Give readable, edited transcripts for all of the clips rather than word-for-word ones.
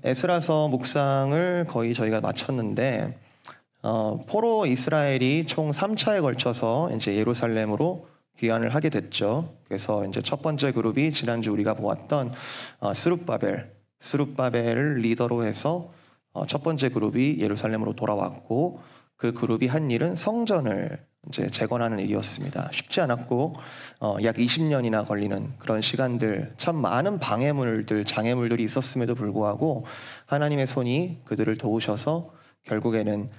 에스라서 묵상을 거의 저희가 마쳤는데 포로 이스라엘이 총 3차에 걸쳐서 이제 예루살렘으로 귀환을 하게 됐죠. 그래서 이제 첫 번째 그룹이 지난주 우리가 보았던 스룹바벨을 리더로 해서 첫 번째 그룹이 예루살렘으로 돌아왔고, 그 그룹이 한 일은 성전을 이제 재건하는 일이었습니다. 쉽지 않았고 약 20년이나 걸리는 그런 시간들, 참 많은 장애물들이 있었음에도 불구하고 하나님의 손이 그들을 도우셔서 결국에는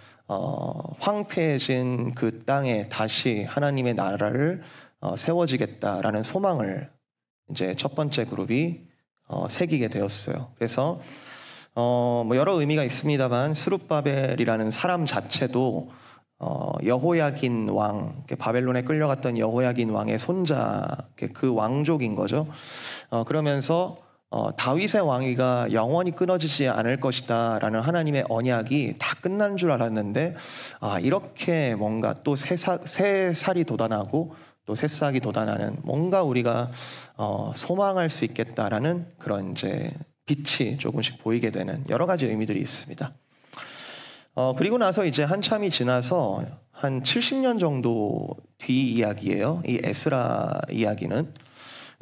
황폐해진 그 땅에 다시 하나님의 나라를 세워지겠다라는 소망을 이제 첫 번째 그룹이 새기게 되었어요. 그래서 뭐 여러 의미가 있습니다만 스룹바벨이라는 사람 자체도 여호야긴 왕, 바벨론에 끌려갔던 여호야긴 왕의 손자, 그 왕족인 거죠. 그러면서 다윗의 왕위가 영원히 끊어지지 않을 것이다 라는 하나님의 언약이 다 끝난 줄 알았는데, 이렇게 뭔가 또 새살이 돋아나고 또 새싹이 돋아나는, 뭔가 우리가 소망할 수 있겠다라는 그런 이제 빛이 조금씩 보이게 되는 여러 가지 의미들이 있습니다. 그리고 나서 이제 한참이 지나서 한 70년 정도 뒤 이야기예요. 이 에스라 이야기는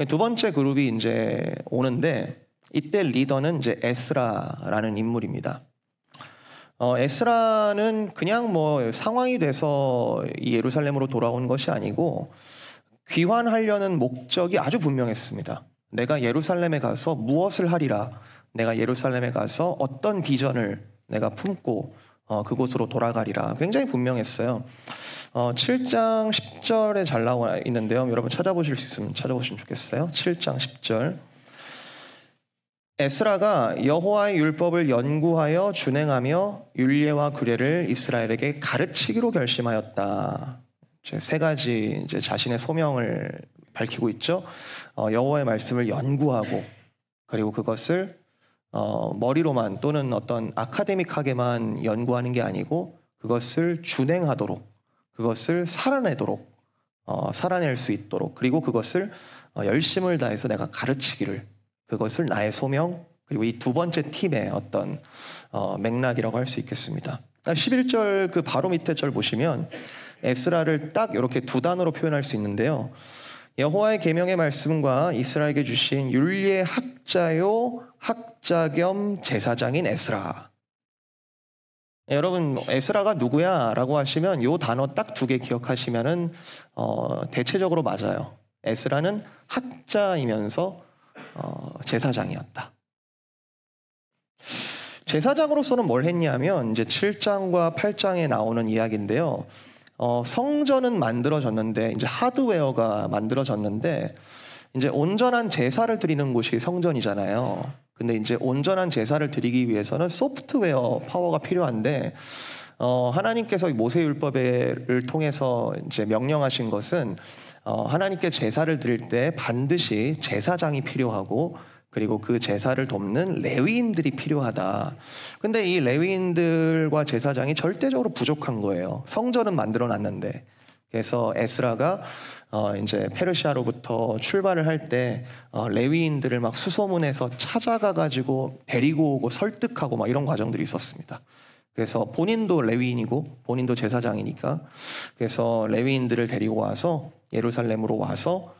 두 번째 그룹이 이제 오는데, 이때 리더는 이제 에스라라는 인물입니다. 에스라는 그냥 뭐 상황이 돼서 이 예루살렘으로 돌아온 것이 아니고 귀환하려는 목적이 아주 분명했습니다. 내가 예루살렘에 가서 무엇을 하리라, 내가 예루살렘에 가서 어떤 비전을 내가 품고 그곳으로 돌아가리라, 굉장히 분명했어요. 7장 10절에 잘 나와 있는데요. 여러분 찾아보실 수 있으면 찾아보시면 좋겠어요. 7장 10절. 에스라가 여호와의 율법을 연구하여 준행하며 율례와 규례를 이스라엘에게 가르치기로 결심하였다. 세 가지 이제 자신의 소명을 밝히고 있죠. 여호와의 말씀을 연구하고, 그리고 그것을 머리로만 또는 어떤 아카데믹하게만 연구하는 게 아니고 그것을 준행하도록, 그것을 살아낼 수 있도록, 그리고 그것을 열심을 다해서 내가 가르치기를, 그것을 나의 소명, 그리고 이 두 번째 팀의 어떤 맥락이라고 할 수 있겠습니다. 11절 그 바로 밑에 절 보시면 에스라를 딱 이렇게 두 단어로 표현할 수 있는데요. 여호와의 계명의 말씀과 이스라엘에게 주신 율리의 학자요 학자 겸 제사장인 에스라. 여러분, 에스라가 누구야? 라고 하시면 이 단어 딱 두 개 기억하시면은 대체적으로 맞아요. 에스라는 학자이면서 제사장이었다. 제사장으로서는 뭘 했냐면 이제 7장과 8장에 나오는 이야기인데요. 성전은 만들어졌는데, 이제 하드웨어가 만들어졌는데, 이제 온전한 제사를 드리는 곳이 성전이잖아요. 근데 이제 온전한 제사를 드리기 위해서는 소프트웨어 파워가 필요한데, 하나님께서 모세율법을 통해서 이제 명령하신 것은 하나님께 제사를 드릴 때 반드시 제사장이 필요하고, 그리고 그 제사를 돕는 레위인들이 필요하다. 근데 이 레위인들과 제사장이 절대적으로 부족한 거예요. 성전은 만들어 놨는데. 그래서 에스라가 이제 페르시아로부터 출발을 할 때 레위인들을 막 수소문해서 찾아가 가지고 데리고 오고 설득하고 막 이런 과정들이 있었습니다. 그래서 본인도 레위인이고 본인도 제사장이니까, 그래서 레위인들을 데리고 와서 예루살렘으로 와서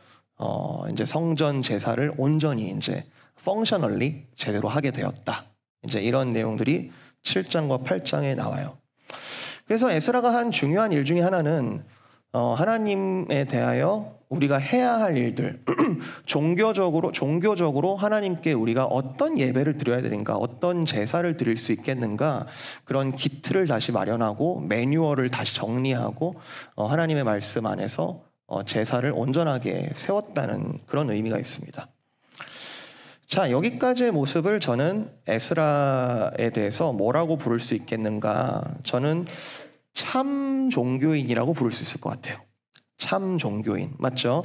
이제 성전 제사를 온전히 이제 펑셔널리 제대로 하게 되었다. 이제 이런 내용들이 7장과 8장에 나와요. 그래서 에스라가 한 중요한 일 중에 하나는 하나님에 대하여 우리가 해야 할 일들, 종교적으로 하나님께 우리가 어떤 예배를 드려야 되는가, 어떤 제사를 드릴 수 있겠는가, 그런 기틀을 다시 마련하고 매뉴얼을 다시 정리하고 하나님의 말씀 안에서 제사를 온전하게 세웠다는 그런 의미가 있습니다. 자, 여기까지의 모습을 저는 에스라에 대해서 뭐라고 부를 수 있겠는가? 저는 참 종교인이라고 부를 수 있을 것 같아요. 참 종교인, 맞죠?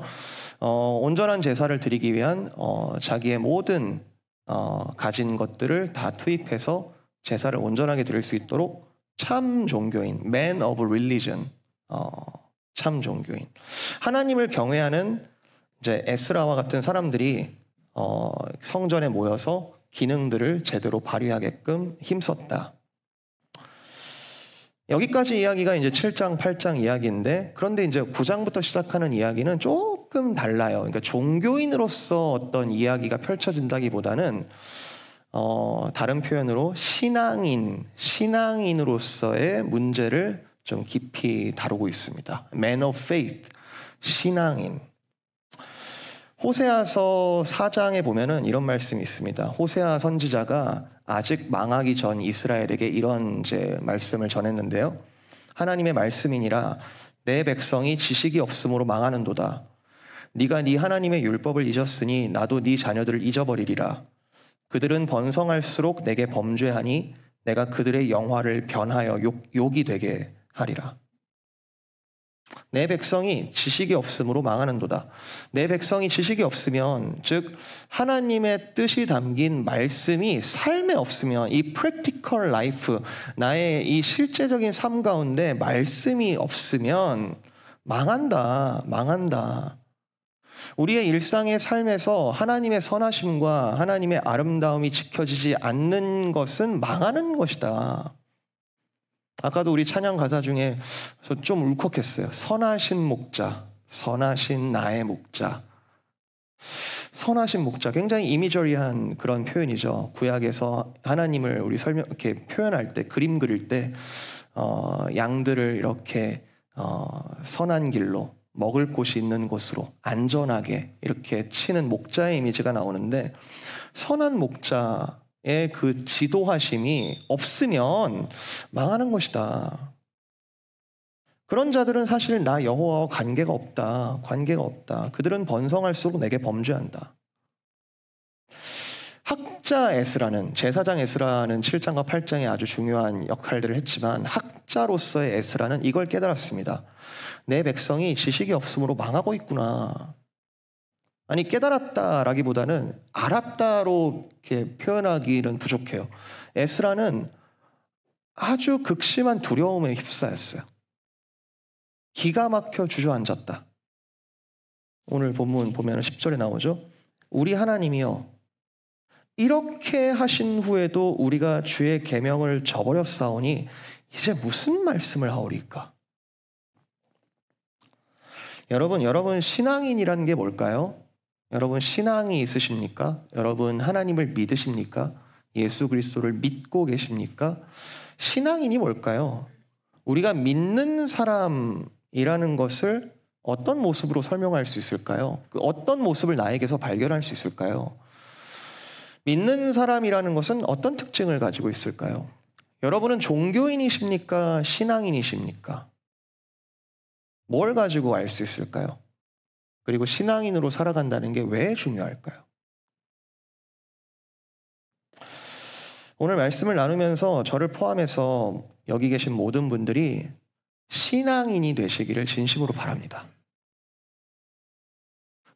온전한 제사를 드리기 위한 자기의 모든 가진 것들을 다 투입해서 제사를 온전하게 드릴 수 있도록 참 종교인, man of religion, 참 종교인. 하나님을 경외하는 이제 에스라와 같은 사람들이 성전에 모여서 기능들을 제대로 발휘하게끔 힘썼다. 여기까지 이야기가 이제 7장, 8장 이야기인데, 그런데 이제 9장부터 시작하는 이야기는 조금 달라요. 그러니까 종교인으로서 어떤 이야기가 펼쳐진다기보다는 다른 표현으로 신앙인으로서의 문제를 좀 깊이 다루고 있습니다. Man of faith, 신앙인. 호세아서 4장에 보면은 이런 말씀이 있습니다. 호세아 선지자가 아직 망하기 전 이스라엘에게 이런 이제 말씀을 전했는데요. 하나님의 말씀이니라 내 백성이 지식이 없음으로 망하는도다. 네가 네 하나님의 율법을 잊었으니 나도 네 자녀들을 잊어버리리라. 그들은 번성할수록 내게 범죄하니 내가 그들의 영화를 변하여 욕이 되게 하리라. 내 백성이 지식이 없음으로 망하는도다. 내 백성이 지식이 없으면, 즉 하나님의 뜻이 담긴 말씀이 삶에 없으면, 이 practical life, 나의 이 실제적인 삶 가운데 말씀이 없으면 망한다. 우리의 일상의 삶에서 하나님의 선하심과 하나님의 아름다움이 지켜지지 않는 것은 망하는 것이다. 아까도 우리 찬양 가사 중에 좀 울컥했어요. 선하신 목자, 선하신 나의 목자. 선하신 목자, 굉장히 이미저리한 그런 표현이죠. 구약에서 하나님을 우리 이렇게 표현할 때, 그림 그릴 때 양들을 이렇게 선한 길로, 먹을 곳이 있는 곳으로 안전하게 이렇게 치는 목자의 이미지가 나오는데, 선한 목자의 그 지도하심이 없으면 망하는 것이다. 그런 자들은 사실 나 여호와와 관계가 없다. 그들은 번성할수록 내게 범죄한다. 학자 에스라는, 제사장 에스라는 7장과 8장에 아주 중요한 역할들을 했지만 학자로서의 에스라는 이걸 깨달았습니다. 내 백성이 지식이 없으므로 망하고 있구나. 아니, 깨달았다라기보다는 알았다로 이렇게 표현하기는 부족해요. 에스라는 아주 극심한 두려움에 휩싸였어요. 기가 막혀 주저앉았다. 오늘 본문 보면 10절에 나오죠. 우리 하나님이여, 이렇게 하신 후에도 우리가 주의 계명을 저버렸사오니 이제 무슨 말씀을 하오리까? 여러분 신앙인이라는 게 뭘까요? 여러분 신앙이 있으십니까? 여러분 하나님을 믿으십니까? 예수 그리스도를 믿고 계십니까? 신앙인이 뭘까요? 우리가 믿는 사람이라는 것을 어떤 모습으로 설명할 수 있을까요? 그 어떤 모습을 나에게서 발견할 수 있을까요? 믿는 사람이라는 것은 어떤 특징을 가지고 있을까요? 여러분은 종교인이십니까? 신앙인이십니까? 뭘 가지고 알 수 있을까요? 그리고 신앙인으로 살아간다는 게 왜 중요할까요? 오늘 말씀을 나누면서 저를 포함해서 여기 계신 모든 분들이 신앙인이 되시기를 진심으로 바랍니다.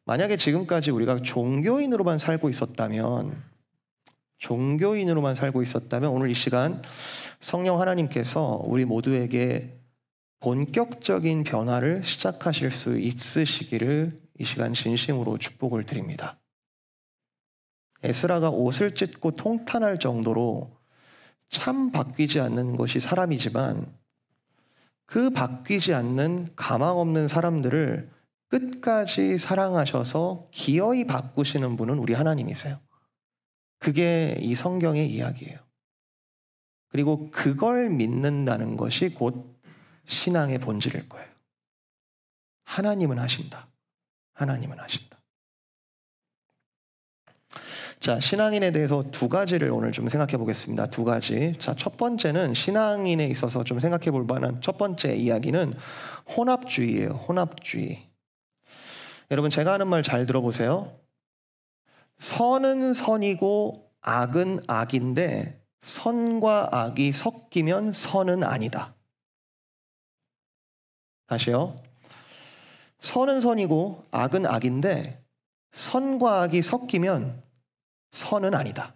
만약에 지금까지 우리가 종교인으로만 살고 있었다면 오늘 이 시간 성령 하나님께서 우리 모두에게 본격적인 변화를 시작하실 수 있으시기를 이 시간 진심으로 축복을 드립니다. 에스라가 옷을 찢고 통탄할 정도로 참 바뀌지 않는 것이 사람이지만 그 바뀌지 않는 가망 없는 사람들을 끝까지 사랑하셔서 기어이 바꾸시는 분은 우리 하나님이세요. 그게 이 성경의 이야기예요. 그리고 그걸 믿는다는 것이 곧 신앙의 본질일 거예요. 하나님은 하신다. 자, 신앙인에 대해서 두 가지를 오늘 좀 생각해 보겠습니다. 두 가지. 자, 첫 번째는 신앙인에 있어서 좀 생각해 볼 만한 첫 번째 이야기는 혼합주의예요. 혼합주의. 여러분, 제가 하는 말 잘 들어보세요. 선은 선이고 악은 악인데 선과 악이 섞이면 선은 아니다. 다시요. 선은 선이고 악은 악인데 선과 악이 섞이면 선은 아니다.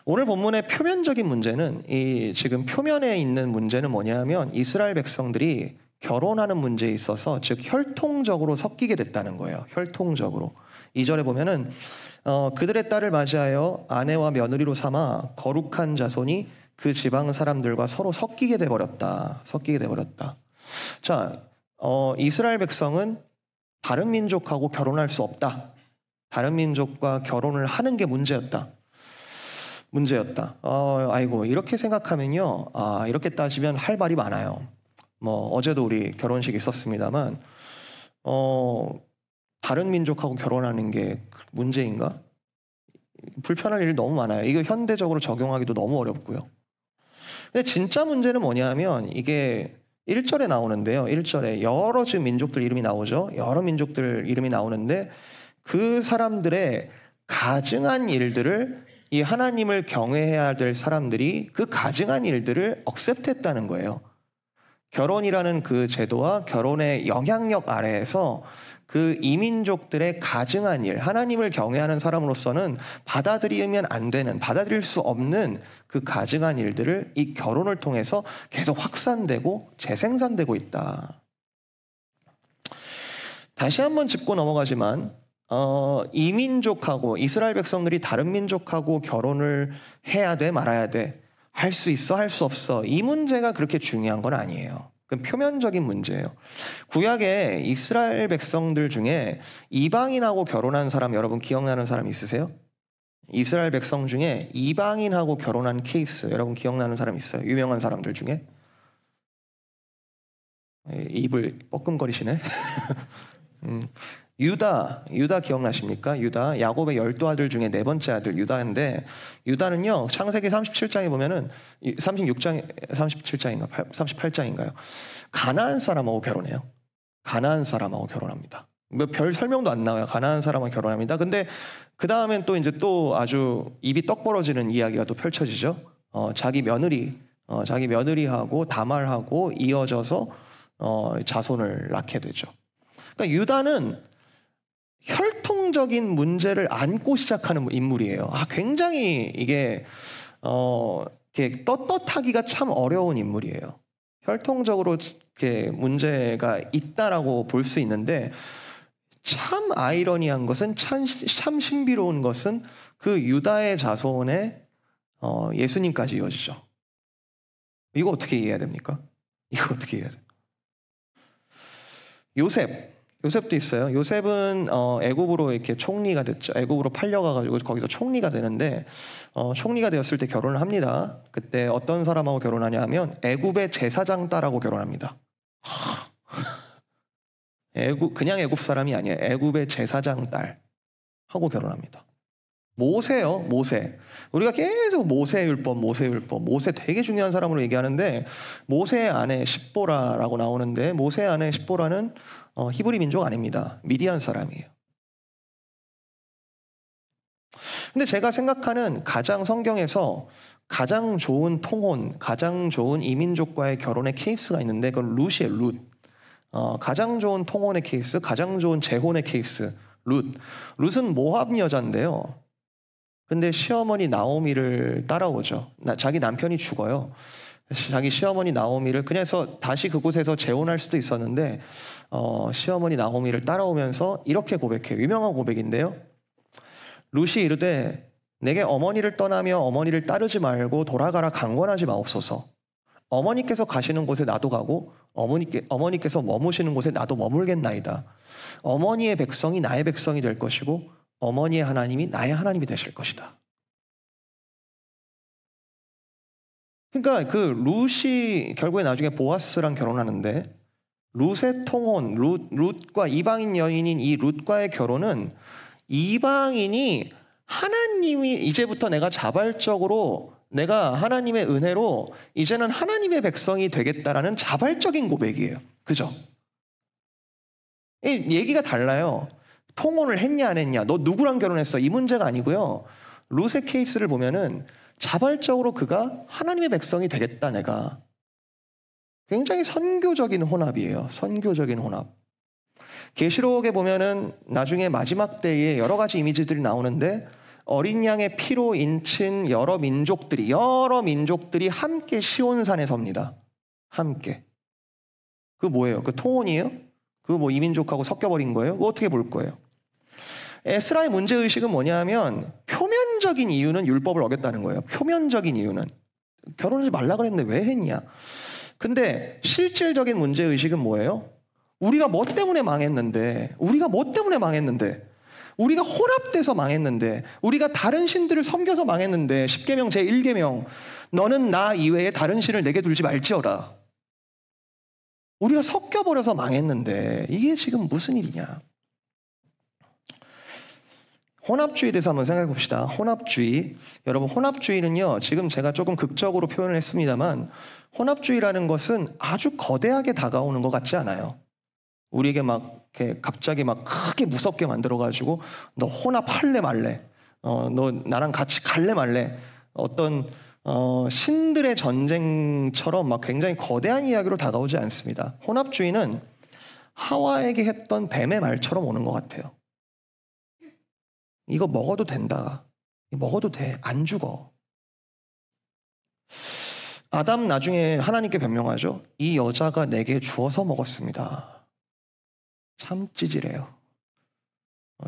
오늘 본문의 표면적인 문제는, 이 지금 표면에 있는 문제는 뭐냐면 이스라엘 백성들이 결혼하는 문제에 있어서 즉 혈통적으로 섞이게 됐다는 거예요. 혈통적으로. 2절에 보면은 그들의 딸을 맞이하여 아내와 며느리로 삼아 거룩한 자손이 그 지방 사람들과 서로 섞이게 돼 버렸다. 섞이게 돼 버렸다. 자, 이스라엘 백성은 다른 민족하고 결혼할 수 없다. 다른 민족과 결혼을 하는 게 문제였다. 아이고, 이렇게 생각하면요. 이렇게 따지면 할 말이 많아요. 어제도 우리 결혼식 있었습니다만, 다른 민족하고 결혼하는 게 문제인가? 불편할 일이 너무 많아요. 이거 현대적으로 적용하기도 너무 어렵고요. 근데 진짜 문제는 뭐냐면 이게 1절에 나오는데요. 1절에 여러 지금 민족들 이름이 나오죠. 여러 민족들 이름이 나오는데 그 사람들의 가증한 일들을 이 하나님을 경외해야 될 사람들이 그 가증한 일들을 억셉트했다는 거예요. 결혼이라는 그 제도와 결혼의 영향력 아래에서 그 이민족들의 가증한 일, 하나님을 경외하는 사람으로서는 받아들이면 안 되는, 받아들일 수 없는 그 가증한 일들을 이 결혼을 통해서 계속 확산되고 재생산되고 있다. 다시 한번 짚고 넘어가지만 이민족하고 이스라엘 백성들이 다른 민족하고 결혼을 해야 돼 말아야 돼, 할 수 있어 할 수 없어, 이 문제가 그렇게 중요한 건 아니에요. 그 표면적인 문제예요. 구약에 이스라엘 백성들 중에 이방인하고 결혼한 사람 여러분 기억나는 사람 있으세요? 이스라엘 백성 중에 이방인하고 결혼한 케이스 여러분 기억나는 사람 있어요? 유명한 사람들 중에? 입을 뻐끔거리시네. 유다 기억나십니까? 유다, 야곱의 12아들 중에 네 번째 아들 유다인데, 유다는요 창세기 37장에 보면은 37장인가 38장인가요? 가나안 사람하고 결혼해요. 가나안 사람하고 결혼합니다. 별 설명도 안 나와요. 가나안 사람하고 결혼합니다. 근데 그 다음엔 또 이제 또 아주 입이 떡 벌어지는 이야기가 또 펼쳐지죠. 자기 며느리하고 다말하고 이어져서 자손을 낳게 되죠. 그러니까 유다는 혈통적인 문제를 안고 시작하는 인물이에요. 굉장히 이게 이렇게 떳떳하기가 참 어려운 인물이에요. 혈통적으로 이렇게 문제가 있다라고 볼 수 있는데, 참 아이러니한 것은 참 신비로운 것은 그 유다의 자손에 예수님까지 이어지죠. 이거 어떻게 이해해야 됩니까? 이거 어떻게 이해해야 돼요? 요셉도 있어요. 요셉은 애굽으로 이렇게 총리가 됐죠. 애굽으로 팔려가가지고 거기서 총리가 되는데 총리가 되었을 때 결혼을 합니다. 그때 어떤 사람하고 결혼하냐 하면 애굽의 제사장 딸하고 결혼합니다. 그냥 애굽 사람이 아니에요. 애굽의 제사장 딸하고 결혼합니다. 모세요. 모세. 우리가 계속 모세율법, 모세 되게 중요한 사람으로 얘기하는데, 모세의 아내 십보라라고 나오는데, 모세의 아내 십보라는 히브리 민족 아닙니다. 미디안 사람이에요. 근데 제가 생각하는 성경에서 가장 좋은 통혼, 가장 좋은 이민족과의 결혼의 케이스가 있는데, 그건 룻이에요. 룻. 가장 좋은 통혼의 케이스, 가장 좋은 재혼의 케이스, 룻은 모압 여자인데요. 근데 시어머니 나오미를 따라오죠. 자기 남편이 죽어요. 자기 시어머니 나오미를 그래서 다시 그곳에서 재혼할 수도 있었는데 시어머니 나오미를 따라오면서 이렇게 고백해요. 유명한 고백인데요. 룻이 이르되 내게 어머니를 떠나며 어머니를 따르지 말고 돌아가라 강권하지 마옵소서. 어머니께서 가시는 곳에 나도 가고 어머니께서 머무시는 곳에 나도 머물겠나이다. 어머니의 백성이 나의 백성이 될 것이고 어머니의 하나님이 나의 하나님이 되실 것이다. 그러니까 그 룻이 결국에 나중에 보아스랑 결혼하는데, 룻의 통혼, 룻과 이방인 여인인 이 룻과의 결혼은 이방인이 하나님이 이제부터 내가 자발적으로 내가 하나님의 은혜로 이제는 하나님의 백성이 되겠다라는 자발적인 고백이에요. 그죠? 이 얘기가 달라요. 통혼을 했냐 안 했냐, 너 누구랑 결혼했어, 이 문제가 아니고요. 룻의 케이스를 보면은 자발적으로 그가 하나님의 백성이 되겠다, 내가. 굉장히 선교적인 혼합이에요. 선교적인 혼합. 계시록에 보면은 나중에 마지막 때에 여러 가지 이미지들이 나오는데, 어린 양의 피로 인친 여러 민족들이 함께 시온산에 섭니다. 함께. 그거 뭐예요? 그 통혼이에요? 그거 뭐 이민족하고 섞여버린 거예요? 그거 어떻게 볼 거예요? 에스라의 문제의식은 뭐냐면 표면적인 이유는 율법을 어겼다는 거예요. 표면적인 이유는. 결혼하지 말라 그랬는데 왜 했냐? 근데 실질적인 문제의식은 뭐예요? 우리가 뭐 때문에 망했는데, 우리가 혼합돼서 망했는데, 우리가 다른 신들을 섬겨서 망했는데, 10계명 제1계명 너는 나 이외에 다른 신을 내게 둘지 말지어라. 우리가 섞여버려서 망했는데 이게 지금 무슨 일이냐? 혼합주의에 대해서 한번 생각해 봅시다. 혼합주의. 여러분, 혼합주의는요, 지금 제가 조금 극적으로 표현을 했습니다만, 혼합주의라는 것은 아주 거대하게 다가오는 것 같지 않아요. 우리에게 막 이렇게 갑자기 막 크게 무섭게 만들어가지고 너 혼합할래 말래, 너 나랑 같이 갈래 말래, 어떤 신들의 전쟁처럼 막 굉장히 거대한 이야기로 다가오지 않습니다. 혼합주의는 하와에게 했던 뱀의 말처럼 오는 것 같아요. 이거 먹어도 된다. 먹어도 돼. 안 죽어. 아담 나중에 하나님께 변명하죠. 이 여자가 내게 주어서 먹었습니다. 참 찌질해요.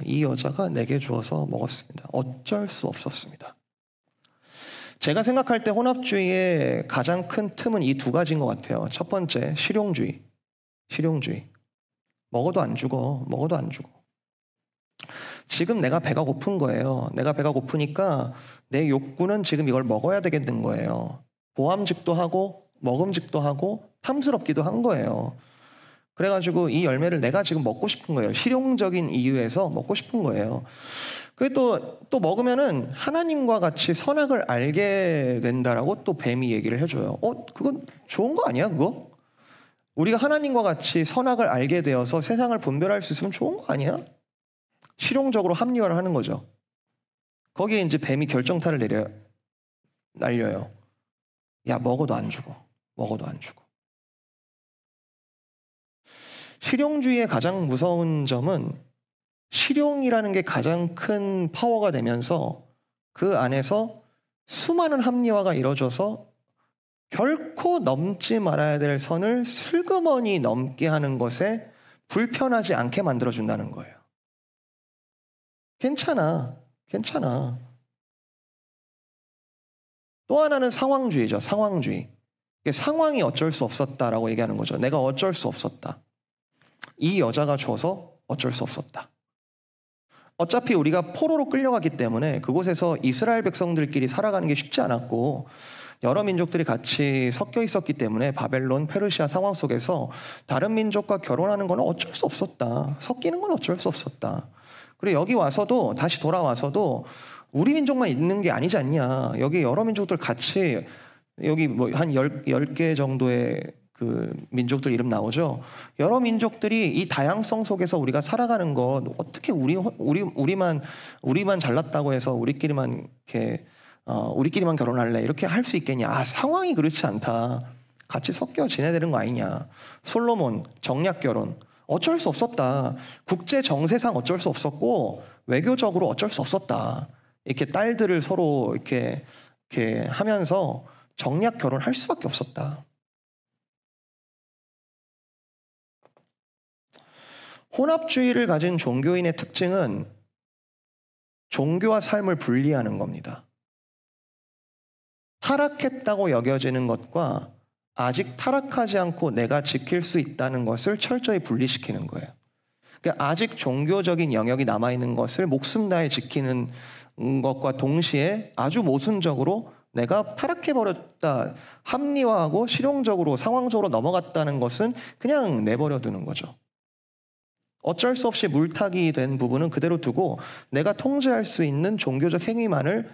이 여자가 내게 주어서 먹었습니다. 어쩔 수 없었습니다. 제가 생각할 때 혼합주의의 가장 큰 틈은 이 두 가지인 것 같아요. 첫 번째, 실용주의. 먹어도 안 죽어. 지금 내가 배가 고픈 거예요. 내가 배가 고프니까 내 욕구는 지금 이걸 먹어야 되겠는 거예요. 보암직도 하고 먹음직도 하고 탐스럽기도 한 거예요. 그래가지고 이 열매를 내가 지금 먹고 싶은 거예요. 실용적인 이유에서 먹고 싶은 거예요. 그게 또 먹으면은 하나님과 같이 선악을 알게 된다라고 또 뱀이 얘기를 해줘요. 그건 좋은 거 아니야, 그거? 우리가 하나님과 같이 선악을 알게 되어서 세상을 분별할 수 있으면 좋은 거 아니야? 실용적으로 합리화를 하는 거죠. 거기에 이제 뱀이 결정타를 날려요. 야, 먹어도 안 죽어. 실용주의의 가장 무서운 점은 실용이라는 게 가장 큰 파워가 되면서 그 안에서 수많은 합리화가 이루어져서 결코 넘지 말아야 될 선을 슬그머니 넘게 하는 것에 불편하지 않게 만들어준다는 거예요. 괜찮아. 또 하나는 상황주의죠. 상황주의. 상황이 어쩔 수 없었다라고 얘기하는 거죠. 내가 어쩔 수 없었다. 이 여자가 줘서 어쩔 수 없었다. 어차피 우리가 포로로 끌려갔기 때문에 그곳에서 이스라엘 백성들끼리 살아가는 게 쉽지 않았고 여러 민족들이 같이 섞여 있었기 때문에 바벨론, 페르시아 상황 속에서 다른 민족과 결혼하는 건 어쩔 수 없었다. 섞이는 건 어쩔 수 없었다. 그리고 여기 와서도 다시 돌아와서도 우리 민족만 있는 게 아니지 않냐. 여기 여러 민족들 같이 여기 뭐 한 10개 정도의 그 민족들 이름 나오죠. 여러 민족들이 이 다양성 속에서 우리가 살아가는 것 어떻게 우리만 잘났다고 해서 우리끼리만 결혼할래 이렇게 할 수 있겠냐. 상황이 그렇지 않다. 같이 섞여 지내야 되는 거 아니냐. 솔로몬 정략 결혼 어쩔 수 없었다. 국제 정세상 어쩔 수 없었고 외교적으로 어쩔 수 없었다. 이렇게 딸들을 서로 이렇게 하면서 정략 결혼할 수밖에 없었다. 혼합주의를 가진 종교인의 특징은 종교와 삶을 분리하는 겁니다. 타락했다고 여겨지는 것과 아직 타락하지 않고 내가 지킬 수 있다는 것을 철저히 분리시키는 거예요. 그러니까 아직 종교적인 영역이 남아있는 것을 목숨 다해 지키는 것과 동시에 아주 모순적으로 내가 타락해버렸다, 합리화하고 실용적으로 상황적으로 넘어갔다는 것은 그냥 내버려 두는 거죠. 어쩔 수 없이 물타기 된 부분은 그대로 두고 내가 통제할 수 있는 종교적 행위만을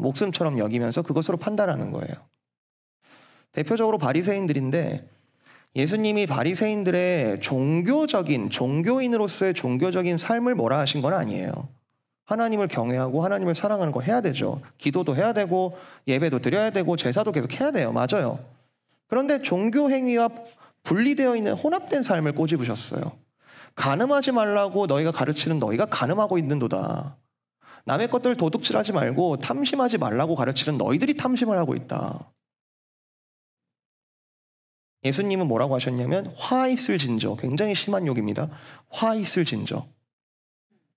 목숨처럼 여기면서 그것으로 판단하는 거예요. 대표적으로 바리새인들인데 예수님이 바리새인들의 종교인으로서의 종교적인 삶을 뭐라 하신 건 아니에요. 하나님을 경외하고 하나님을 사랑하는 거 해야 되죠. 기도도 해야 되고 예배도 드려야 되고 제사도 계속 해야 돼요. 맞아요. 그런데 종교 행위와 분리되어 있는 혼합된 삶을 꼬집으셨어요. 간음하지 말라고 너희가 가르치는 너희가 간음하고 있는도다. 남의 것들 도둑질하지 말고 탐심하지 말라고 가르치는 너희들이 탐심을 하고 있다. 예수님은 뭐라고 하셨냐면 화 있을 진저, 굉장히 심한 욕입니다. 화 있을 진저.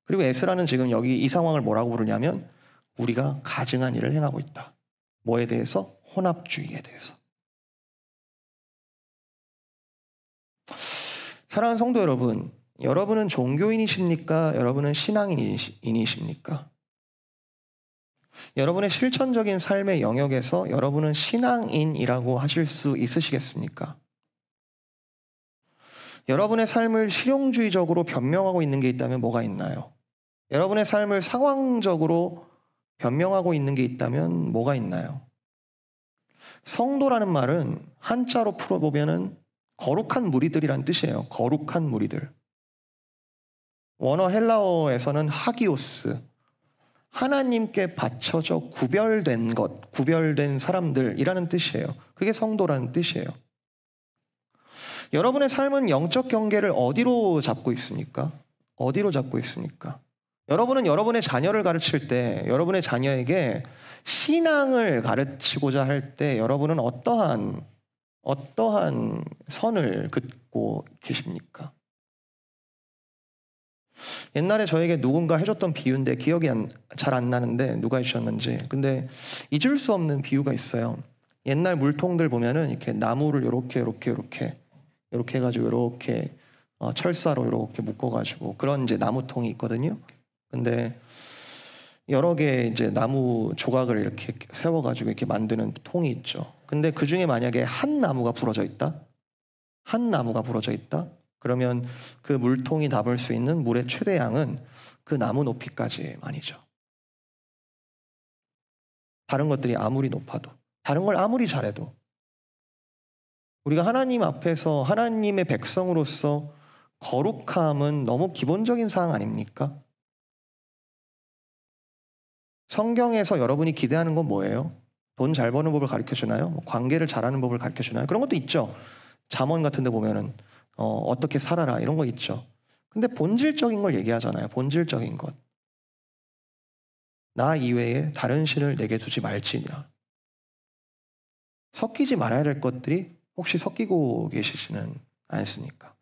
그리고 에스라는 지금 여기 이 상황을 뭐라고 부르냐면 우리가 가증한 일을 행하고 있다. 뭐에 대해서? 혼합주의에 대해서. 사랑하는 성도 여러분, 여러분은 종교인이십니까? 여러분은 신앙인이십니까? 여러분의 실천적인 삶의 영역에서 여러분은 신앙인이라고 하실 수 있으시겠습니까? 여러분의 삶을 실용주의적으로 변명하고 있는 게 있다면 뭐가 있나요? 여러분의 삶을 상황적으로 변명하고 있는 게 있다면 뭐가 있나요? 성도라는 말은 한자로 풀어보면은 거룩한 무리들이란 뜻이에요. 거룩한 무리들. 원어 헬라어에서는 하기오스, 하나님께 바쳐져 구별된 것, 구별된 사람들이라는 뜻이에요. 그게 성도라는 뜻이에요. 여러분의 삶은 영적 경계를 어디로 잡고 있습니까? 어디로 잡고 있습니까? 여러분은 여러분의 자녀를 가르칠 때, 여러분의 자녀에게 신앙을 가르치고자 할 때 여러분은 어떠한 선을 긋고 계십니까? 옛날에 저에게 누군가 해줬던 비유인데 기억이 잘 안 나는데 누가 해주셨는지. 근데 잊을 수 없는 비유가 있어요. 옛날 물통들 보면은 이렇게 나무를 이렇게 해가지고 이렇게 철사로 이렇게 묶어가지고 그런 이제 나무통이 있거든요. 근데 여러 개 이제 나무 조각을 이렇게 세워가지고 이렇게 만드는 통이 있죠. 근데 그 중에 만약에 한 나무가 부러져 있다? 그러면 그 물통이 담을 수 있는 물의 최대양은 그 나무 높이까지만이죠. 다른 것들이 아무리 높아도, 다른 걸 아무리 잘해도 우리가 하나님 앞에서 하나님의 백성으로서 거룩함은 너무 기본적인 사항 아닙니까? 성경에서 여러분이 기대하는 건 뭐예요? 돈 잘 버는 법을 가르쳐주나요? 관계를 잘하는 법을 가르쳐주나요? 그런 것도 있죠. 잠언 같은 데 보면은 어떻게 살아라 이런 거 있죠. 근데 본질적인 걸 얘기하잖아요. 본질적인 것. 나 이외에 다른 신을 내게 두지 말지니라. 섞이지 말아야 될 것들이 혹시 섞이고 계시지는 않습니까?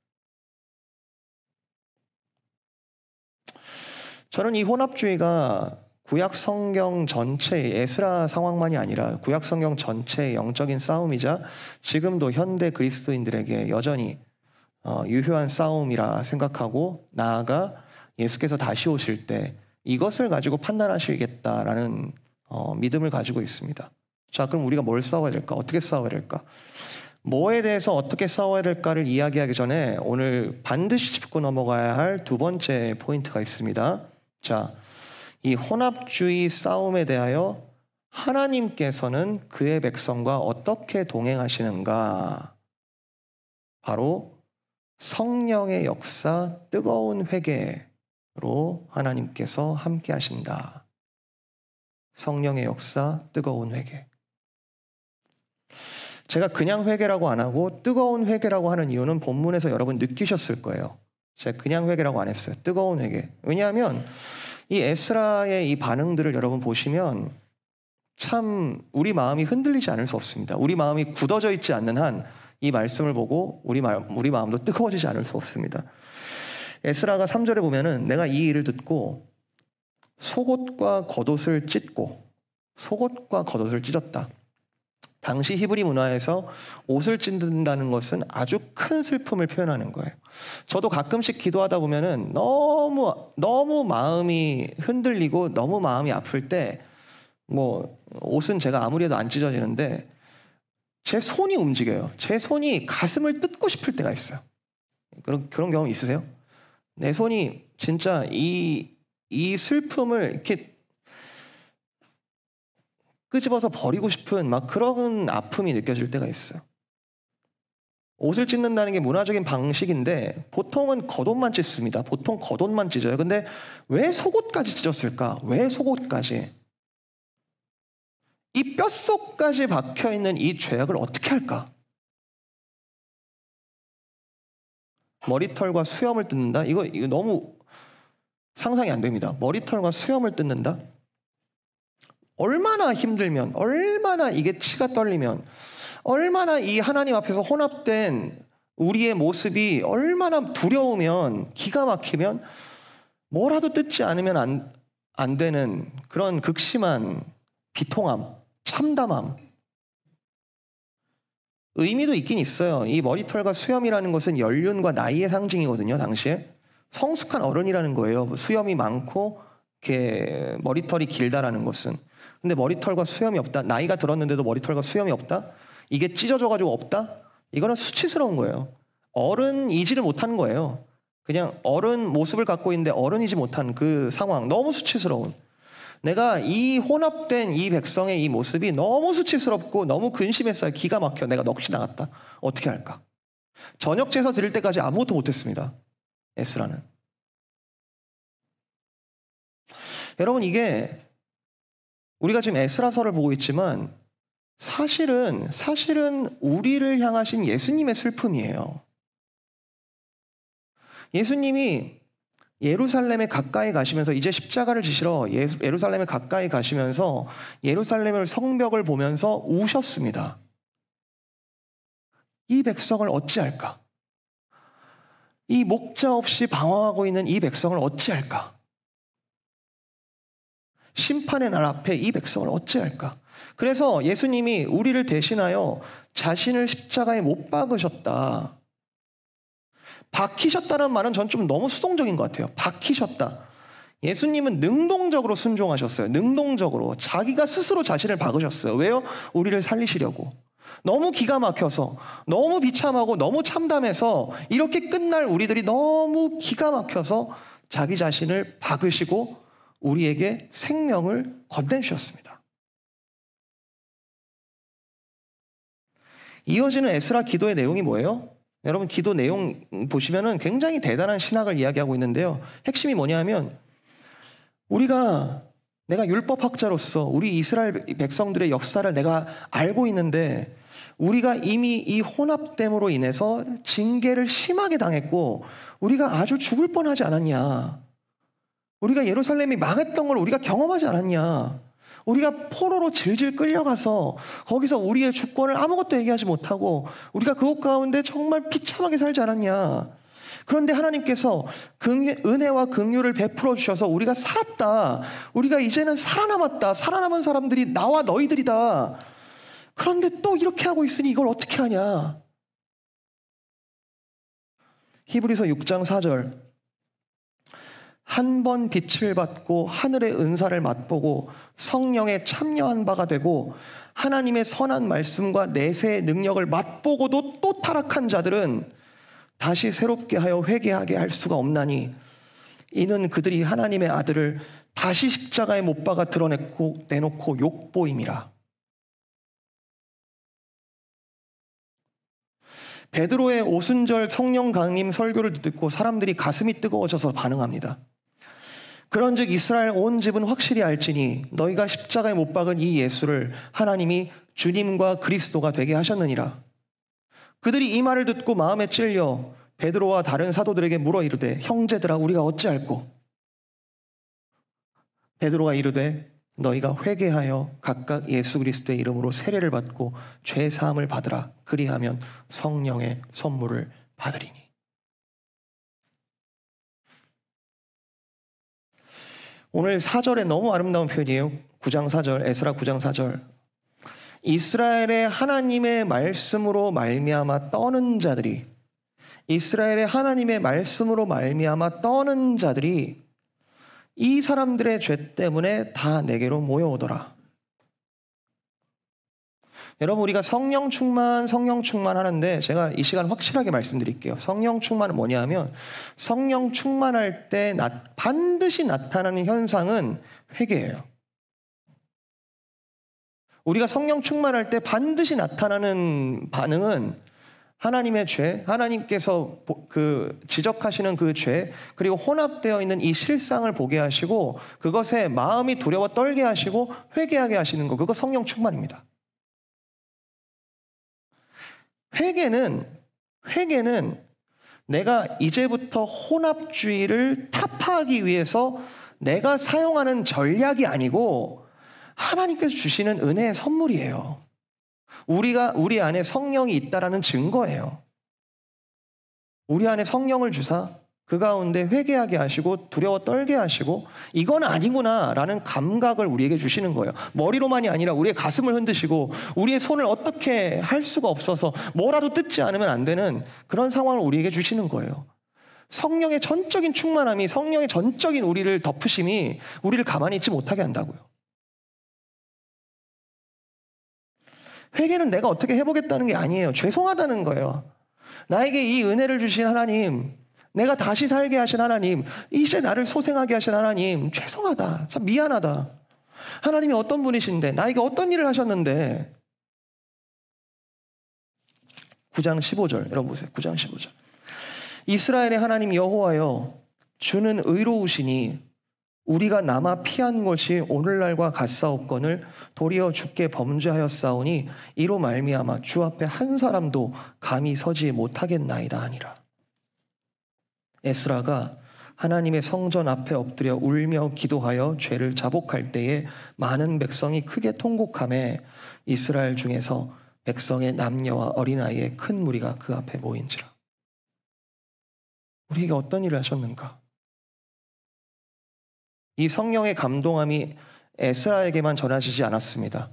저는 이 혼합주의가 구약 성경 전체의 에스라 상황만이 아니라 구약 성경 전체의 영적인 싸움이자 지금도 현대 그리스도인들에게 여전히 유효한 싸움이라 생각하고 나아가 예수께서 다시 오실 때 이것을 가지고 판단하시겠다라는 믿음을 가지고 있습니다. 자, 그럼 우리가 뭘 싸워야 될까? 어떻게 싸워야 될까? 뭐에 대해서 어떻게 싸워야 될까를 이야기하기 전에 오늘 반드시 짚고 넘어가야 할 두 번째 포인트가 있습니다. 자, 이 혼합주의 싸움에 대하여 하나님께서는 그의 백성과 어떻게 동행하시는가? 바로 성령의 역사, 뜨거운 회개로 하나님께서 함께 하신다. 성령의 역사, 뜨거운 회개. 제가 그냥 회개라고 안 하고 뜨거운 회개라고 하는 이유는 본문에서 여러분 느끼셨을 거예요. 제가 그냥 회개라고 안 했어요. 뜨거운 회개. 왜냐하면 이 에스라의 이 반응들을 여러분 보시면 참 우리 마음이 흔들리지 않을 수 없습니다. 우리 마음이 굳어져 있지 않는 한 이 말씀을 보고 우리 마음도 뜨거워지지 않을 수 없습니다. 에스라가 3절에 보면은 내가 이 일을 듣고 속옷과 겉옷을 찢었다. 당시 히브리 문화에서 옷을 찢는다는 것은 아주 큰 슬픔을 표현하는 거예요. 저도 가끔씩 기도하다 보면은 너무 마음이 흔들리고 너무 마음이 아플 때 옷은 제가 아무리 해도 안 찢어지는데 제 손이 움직여요. 제 손이 가슴을 뜯고 싶을 때가 있어요. 그런 경험 있으세요? 내 손이 진짜 이 슬픔을 이렇게 끄집어서 버리고 싶은 막 그런 아픔이 느껴질 때가 있어요. 옷을 찢는다는 게 문화적인 방식인데 보통은 겉옷만 찢습니다. 보통 겉옷만 찢어요. 근데 왜 속옷까지 찢었을까? 왜 속옷까지? 이 뼛속까지 박혀있는 이 죄악을 어떻게 할까? 머리털과 수염을 뜯는다? 이거 너무 상상이 안 됩니다. 머리털과 수염을 뜯는다? 얼마나 힘들면, 얼마나 이게 치가 떨리면, 얼마나 이 하나님 앞에서 혼합된 우리의 모습이 얼마나 두려우면, 기가 막히면 뭐라도 뜯지 않으면 안 되는 그런 극심한 비통함, 참담함. 의미도 있긴 있어요. 이 머리털과 수염이라는 것은 연륜과 나이의 상징이거든요. 당시에 성숙한 어른이라는 거예요. 수염이 많고 이렇게 머리털이 길다라는 것은. 근데 머리털과 수염이 없다. 나이가 들었는데도 머리털과 수염이 없다. 이게 찢어져가지고 없다. 이거는 수치스러운 거예요. 어른이지를 못하는 거예요. 그냥 어른 모습을 갖고 있는데 어른이지 못한 그 상황. 너무 수치스러운. 내가 이 혼합된 이 백성의 이 모습이 너무 수치스럽고 너무 근심했어요. 기가 막혀. 내가 넋이 나갔다. 어떻게 할까? 저녁 제사 드릴 때까지 아무것도 못했습니다. 에스라는. 여러분, 이게 우리가 지금 에스라서를 보고 있지만 사실은 우리를 향하신 예수님의 슬픔이에요. 예수님이 예루살렘에 가까이 가시면서 이제 십자가를 지시러 예루살렘에 가까이 가시면서 예루살렘의 성벽을 보면서 우셨습니다. 이 백성을 어찌할까? 이 목자 없이 방황하고 있는 이 백성을 어찌할까? 심판의 날 앞에 이 백성을 어찌할까? 그래서 예수님이 우리를 대신하여 자신을 십자가에 못 박으셨다. 박히셨다는 말은 전 좀 너무 수동적인 것 같아요. 박히셨다. 예수님은 능동적으로 순종하셨어요. 능동적으로. 자기가 스스로 자신을 박으셨어요. 왜요? 우리를 살리시려고. 너무 기가 막혀서, 너무 비참하고 너무 참담해서 이렇게 끝날 우리들이 너무 기가 막혀서 자기 자신을 박으시고 우리에게 생명을 건네주셨습니다. 이어지는 에스라 기도의 내용이 뭐예요? 여러분, 기도 내용 보시면은 굉장히 대단한 신학을 이야기하고 있는데요. 핵심이 뭐냐면 내가 율법학자로서 우리 이스라엘 백성들의 역사를 내가 알고 있는데 우리가 이미 이 혼합됨으로 인해서 징계를 심하게 당했고 우리가 아주 죽을 뻔하지 않았냐. 우리가 예루살렘이 망했던 걸 우리가 경험하지 않았냐. 우리가 포로로 질질 끌려가서 거기서 우리의 주권을 아무것도 얘기하지 못하고 우리가 그곳 가운데 정말 비참하게 살지 않았냐. 그런데 하나님께서 은혜와 긍휼을 베풀어 주셔서 우리가 살았다. 우리가 이제는 살아남았다. 살아남은 사람들이 나와 너희들이다. 그런데 또 이렇게 하고 있으니 이걸 어떻게 하냐. 히브리서 6장 4절. 한 번 빛을 받고 하늘의 은사를 맛보고 성령에 참여한 바가 되고 하나님의 선한 말씀과 내세의 능력을 맛보고도 또 타락한 자들은 다시 새롭게 하여 회개하게 할 수가 없나니 이는 그들이 하나님의 아들을 다시 십자가에 못 박아 내놓고 욕보임이라. 베드로의 오순절 성령 강림 설교를 듣고 사람들이 가슴이 뜨거워져서 반응합니다. 그런즉 이스라엘 온 집은 확실히 알지니 너희가 십자가에 못 박은 이 예수를 하나님이 주님과 그리스도가 되게 하셨느니라. 그들이 이 말을 듣고 마음에 찔려 베드로와 다른 사도들에게 물어 이르되 형제들아 우리가 어찌할꼬? 베드로가 이르되 너희가 회개하여 각각 예수 그리스도의 이름으로 세례를 받고 죄 사함을 받으라. 그리하면 성령의 선물을 받으리니. 오늘 4절에 너무 아름다운 표현이에요. 9장 4절, 에스라 9장 4절. 이스라엘의 하나님의 말씀으로 말미암아 떠는 자들이, 이스라엘의 하나님의 말씀으로 말미암아 떠는 자들이 이 사람들의 죄 때문에 다 내게로 모여오더라. 여러분, 우리가 성령 충만 하는데 제가 이 시간 확실하게 말씀드릴게요. 성령 충만은 뭐냐면 성령 충만할 때 반드시 나타나는 현상은 회개예요. 우리가 성령 충만할 때 반드시 나타나는 반응은 하나님의 죄, 하나님께서 지적하시는 그 죄, 그리고 혼합되어 있는 이 실상을 보게 하시고 그것에 마음이 두려워 떨게 하시고 회개하게 하시는 거, 그거 성령 충만입니다. 회개는 내가 이제부터 혼합주의를 타파하기 위해서 내가 사용하는 전략이 아니고 하나님께서 주시는 은혜의 선물이에요. 우리 안에 성령이 있다라는 증거예요. 우리 안에 성령을 주사 그 가운데 회개하게 하시고 두려워 떨게 하시고 이건 아니구나라는 감각을 우리에게 주시는 거예요. 머리로만이 아니라 우리의 가슴을 흔드시고 우리의 손을 어떻게 할 수가 없어서 뭐라도 뜯지 않으면 안 되는 그런 상황을 우리에게 주시는 거예요. 성령의 전적인 충만함이, 성령의 전적인 우리를 덮으심이 우리를 가만히 있지 못하게 한다고요. 회개는 내가 어떻게 해보겠다는 게 아니에요. 죄송하다는 거예요. 나에게 이 은혜를 주신 하나님, 내가 다시 살게 하신 하나님, 이제 나를 소생하게 하신 하나님, 죄송하다. 참 미안하다. 하나님이 어떤 분이신데, 나에게 어떤 일을 하셨는데. 9장 15절, 여러분 보세요. 9장 15절. 이스라엘의 하나님 여호와여, 주는 의로우시니 우리가 남아 피한 것이 오늘날과 같사옵거늘 도리어 주께 범죄하였사오니 이로 말미암아 주 앞에 한 사람도 감히 서지 못하겠나이다 하니라. 에스라가 하나님의 성전 앞에 엎드려 울며 기도하여 죄를 자복할 때에 많은 백성이 크게 통곡하매 이스라엘 중에서 백성의 남녀와 어린아이의 큰 무리가 그 앞에 모인지라. 우리에게 어떤 일을 하셨는가? 이 성령의 감동함이 에스라에게만 전하지지 않았습니다.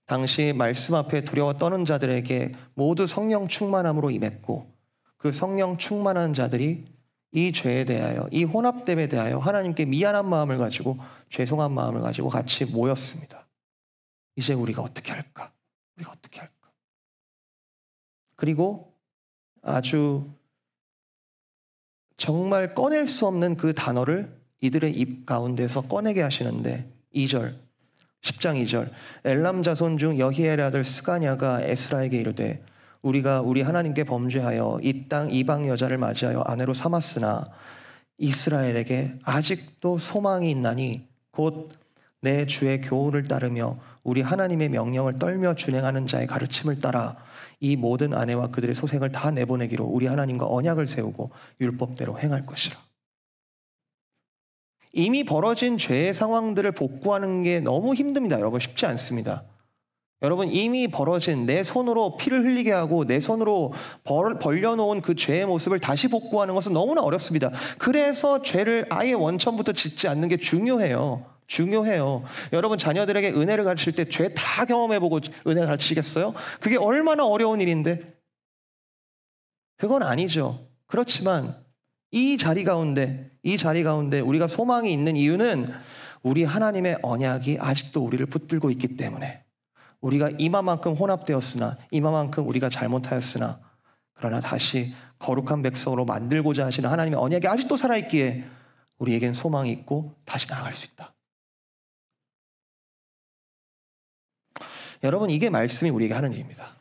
당시 말씀 앞에 두려워 떠는 자들에게 모두 성령 충만함으로 임했고 그 성령 충만한 자들이 이 죄에 대하여, 이 혼합됨에 대하여 하나님께 미안한 마음을 가지고 죄송한 마음을 가지고 같이 모였습니다. 이제 우리가 어떻게 할까? 우리가 어떻게 할까? 그리고 아주 정말 꺼낼 수 없는 그 단어를 이들의 입 가운데서 꺼내게 하시는데 2절, 10장 2절 엘람 자손 중 여히엘의 아들 스가냐가 에스라에게 이르되 우리가 우리 하나님께 범죄하여 이 땅 이방 여자를 맞이하여 아내로 삼았으나 이스라엘에게 아직도 소망이 있나니 곧 내 주의 교훈을 따르며 우리 하나님의 명령을 떨며 준행하는 자의 가르침을 따라 이 모든 아내와 그들의 소생을 다 내보내기로 우리 하나님과 언약을 세우고 율법대로 행할 것이라. 이미 벌어진 죄의 상황들을 복구하는 게 너무 힘듭니다. 여러분 쉽지 않습니다. 여러분 이미 벌어진 내 손으로 피를 흘리게 하고 내 손으로 벌려놓은 그 죄의 모습을 다시 복구하는 것은 너무나 어렵습니다. 그래서 죄를 아예 원천부터 짓지 않는 게 중요해요. 여러분 자녀들에게 은혜를 가르칠 때 죄 다 경험해보고 은혜 가르치겠어요? 그게 얼마나 어려운 일인데? 그건 아니죠. 그렇지만 이 자리 가운데 우리가 소망이 있는 이유는 우리 하나님의 언약이 아직도 우리를 붙들고 있기 때문에 우리가 이마만큼 혼합되었으나 이마만큼 우리가 잘못하였으나 그러나 다시 거룩한 백성으로 만들고자 하시는 하나님의 언약이 아직도 살아있기에 우리에겐 소망이 있고 다시 나아갈 수 있다. 여러분 이게 말씀이 우리에게 하는 일입니다.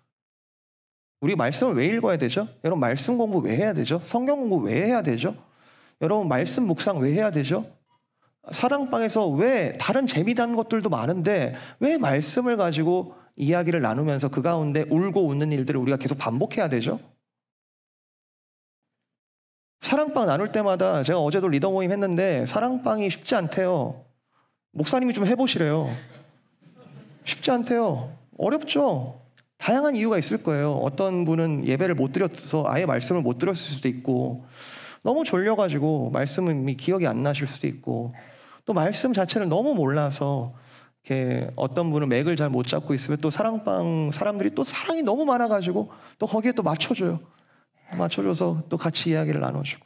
우리 말씀을 왜 읽어야 되죠? 여러분 말씀 공부 왜 해야 되죠? 성경 공부 왜 해야 되죠? 여러분 말씀 묵상 왜 해야 되죠? 사랑방에서 왜 다른 재미난 것들도 많은데 왜 말씀을 가지고 이야기를 나누면서 그 가운데 울고 웃는 일들을 우리가 계속 반복해야 되죠? 사랑방 나눌 때마다 제가 어제도 리더 모임 했는데 사랑방이 쉽지 않대요. 목사님이 좀 해보시래요. 쉽지 않대요. 어렵죠? 다양한 이유가 있을 거예요. 어떤 분은 예배를 못 드려서 아예 말씀을 못 들었을 수도 있고 너무 졸려가지고 말씀이 기억이 안 나실 수도 있고 또 말씀 자체를 너무 몰라서 이렇게 어떤 분은 맥을 잘 못 잡고 있으면 또 사랑방 사람들이 또 사랑이 너무 많아가지고 또 거기에 또 맞춰줘서 또 같이 이야기를 나눠주고.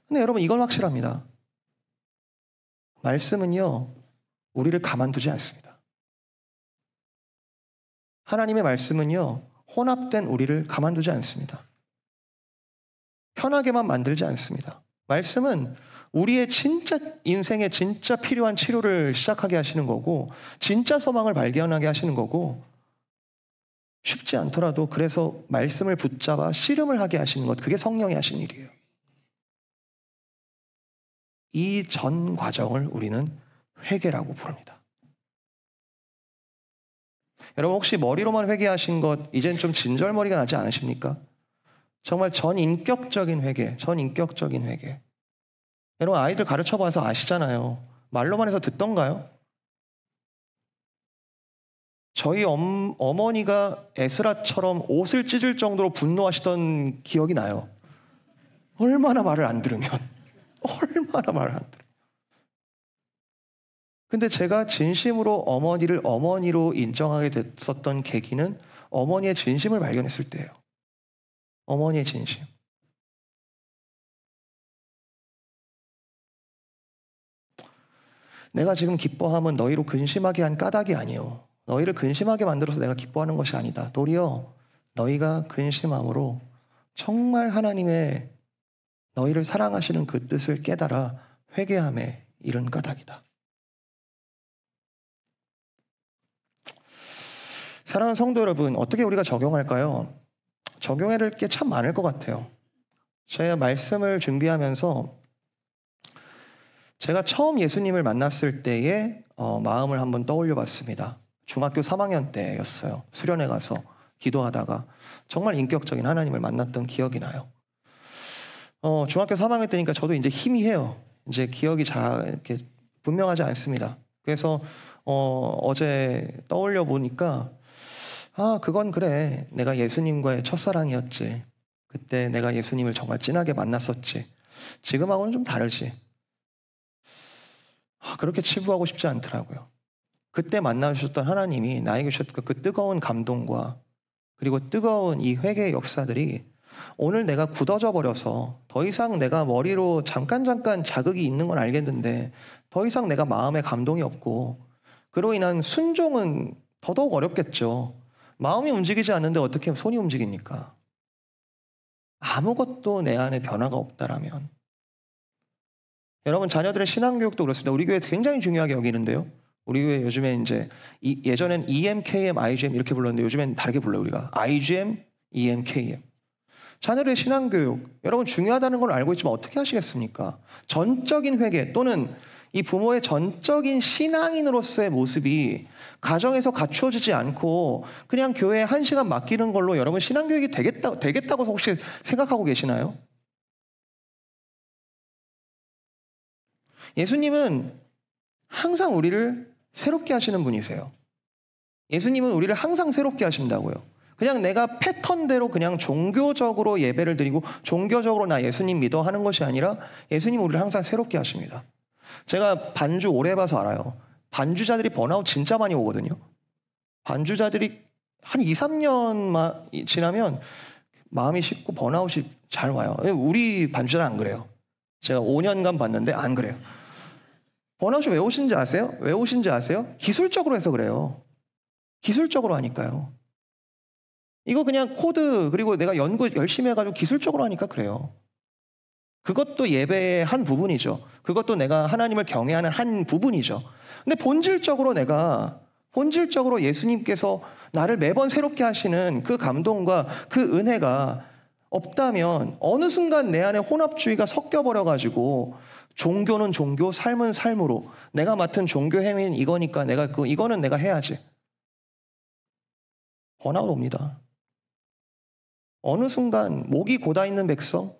근데 여러분 이건 확실합니다. 말씀은요 우리를 가만두지 않습니다. 하나님의 말씀은요 혼합된 우리를 가만두지 않습니다. 편하게만 만들지 않습니다. 말씀은 우리의 진짜 인생에 진짜 필요한 치료를 시작하게 하시는 거고 진짜 소망을 발견하게 하시는 거고 쉽지 않더라도 그래서 말씀을 붙잡아 씨름을 하게 하시는 것, 그게 성령이 하신 일이에요. 이 전 과정을 우리는 회개라고 부릅니다. 여러분 혹시 머리로만 회개하신 것 이젠 좀 진절머리가 나지 않으십니까? 정말 전인격적인 회개. 여러분 아이들 가르쳐봐서 아시잖아요. 말로만 해서 듣던가요? 저희 어머니가 에스라처럼 옷을 찢을 정도로 분노하시던 기억이 나요. 얼마나 말을 안 들으면. 얼마나 말을 안 들으면. 근데 제가 진심으로 어머니를 어머니로 인정하게 됐었던 계기는 어머니의 진심을 발견했을 때예요. 어머니의 진심. 내가 지금 기뻐함은 너희로 근심하게 한 까닭이 아니요. 너희를 근심하게 만들어서 내가 기뻐하는 것이 아니다. 도리어 너희가 근심함으로 정말 하나님의 너희를 사랑하시는 그 뜻을 깨달아 회개함에 이른 까닭이다. 사랑하는 성도 여러분, 어떻게 우리가 적용할까요? 적용해야 될 게 참 많을 것 같아요. 제가 말씀을 준비하면서 제가 처음 예수님을 만났을 때의 마음을 한번 떠올려 봤습니다. 중학교 3학년 때였어요. 수련회 가서 기도하다가 정말 인격적인 하나님을 만났던 기억이 나요. 중학교 3학년 때니까 저도 이제 희미해요. 이제 기억이 잘 이렇게 분명하지 않습니다. 그래서 어제 떠올려 보니까 그건 그래. 내가 예수님과의 첫사랑이었지. 그때 내가 예수님을 정말 진하게 만났었지. 지금하고는 좀 다르지. 그렇게 치부하고 싶지 않더라고요. 그때 만나주셨던 하나님이 나에게 주셨던 그 뜨거운 감동과 그리고 뜨거운 이 회개의 역사들이 오늘 내가 굳어져 버려서 더 이상 내가 머리로 잠깐 자극이 있는 건 알겠는데 더 이상 내가 마음에 감동이 없고 그로 인한 순종은 더더욱 어렵겠죠. 마음이 움직이지 않는데 어떻게 손이 움직입니까? 아무것도 내 안에 변화가 없다라면 여러분 자녀들의 신앙교육도 그렇습니다. 우리 교회 굉장히 중요하게 여기는데요. 우리 교회 요즘에 이제 예전엔 EMKM, IGM 이렇게 불렀는데 요즘엔 다르게 불러요. 우리가 IGM, EMKM. 자녀들의 신앙교육 여러분 중요하다는 걸 알고 있지만 어떻게 하시겠습니까? 전적인 회개 또는 이 부모의 전적인 신앙인으로서의 모습이 가정에서 갖추어지지 않고 그냥 교회에 1시간 맡기는 걸로 여러분 신앙교육이 되겠다고 혹시 생각하고 계시나요? 예수님은 항상 우리를 새롭게 하시는 분이세요. 예수님은 우리를 항상 새롭게 하신다고요. 그냥 내가 패턴대로 그냥 종교적으로 예배를 드리고 종교적으로 나 예수님 믿어 하는 것이 아니라 예수님은 우리를 항상 새롭게 하십니다. 제가 반주 오래 봐서 알아요. 반주자들이 번아웃 진짜 많이 오거든요. 반주자들이 한 2, 3년 지나면 마음이 식고 번아웃이 잘 와요. 우리 반주자는 안 그래요. 제가 5년간 봤는데 안 그래요. 번아웃이 왜 오신지 아세요? 왜 오신지 아세요? 기술적으로 해서 그래요. 기술적으로 하니까요. 이거 그냥 코드 그리고 내가 연구 열심히 해가지고 기술적으로 하니까 그래요. 그것도 예배의 한 부분이죠. 그것도 내가 하나님을 경외하는 한 부분이죠. 근데 본질적으로 예수님께서 나를 매번 새롭게 하시는 그 감동과 그 은혜가 없다면 어느 순간 내 안에 혼합주의가 섞여버려가지고 종교는 종교, 삶은 삶으로 내가 맡은 종교 행위는 이거니까 이거는 내가 해야지. 번아웃 옵니다. 어느 순간 목이 고다 있는 백성,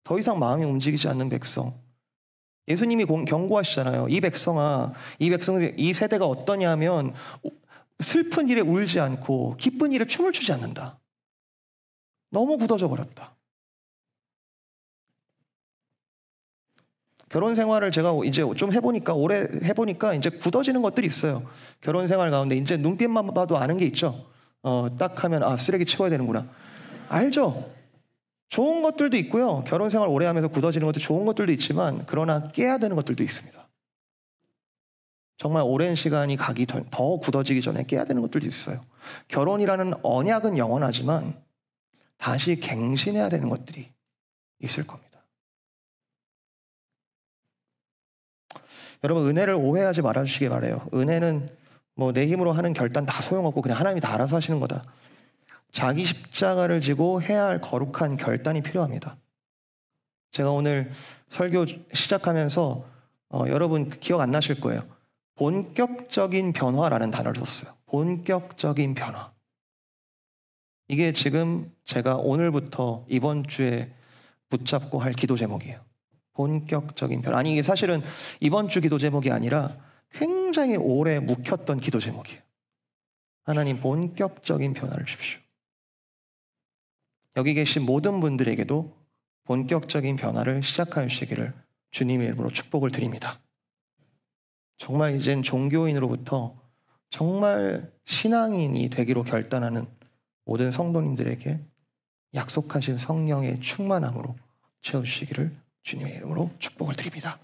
더 이상 마음이 움직이지 않는 백성. 예수님이 경고하시잖아요. 이 백성들이 이 세대가 어떠냐면 슬픈 일에 울지 않고 기쁜 일에 춤을 추지 않는다. 너무 굳어져 버렸다. 결혼 생활을 제가 이제 좀 오래 해보니까 이제 굳어지는 것들이 있어요. 결혼 생활 가운데 이제 눈빛만 봐도 아는 게 있죠. 딱 하면 쓰레기 치워야 되는구나. 알죠? 좋은 것들도 있고요. 결혼 생활 오래 하면서 굳어지는 것도 좋은 것들도 있지만 그러나 깨야 되는 것들도 있습니다. 정말 오랜 시간이 가기 더 굳어지기 전에 깨야 되는 것들도 있어요. 결혼이라는 언약은 영원하지만 다시 갱신해야 되는 것들이 있을 겁니다. 여러분 은혜를 오해하지 말아주시기 바라요. 은혜는 내 힘으로 하는 결단 다 소용없고 그냥 하나님이 다 알아서 하시는 거다. 자기 십자가를 지고 해야 할 거룩한 결단이 필요합니다. 제가 오늘 설교 시작하면서 여러분 기억 안 나실 거예요. 본격적인 변화라는 단어를 썼어요. 본격적인 변화. 이게 지금 제가 오늘부터 이번 주에 붙잡고 할 기도 제목이에요. 본격적인 변화. 아니 이게 사실은 이번 주 기도 제목이 아니라 굉장히 오래 묵혔던 기도 제목이에요. 하나님 본격적인 변화를 주십시오. 여기 계신 모든 분들에게도 본격적인 변화를 시작하여 주시기를 주님의 이름으로 축복을 드립니다. 정말 이젠 종교인으로부터 정말 신앙인이 되기로 결단하는 모든 성도님들에게 약속하신 성령의 충만함으로 채워주시기를 주님의 이름으로 축복을 드립니다.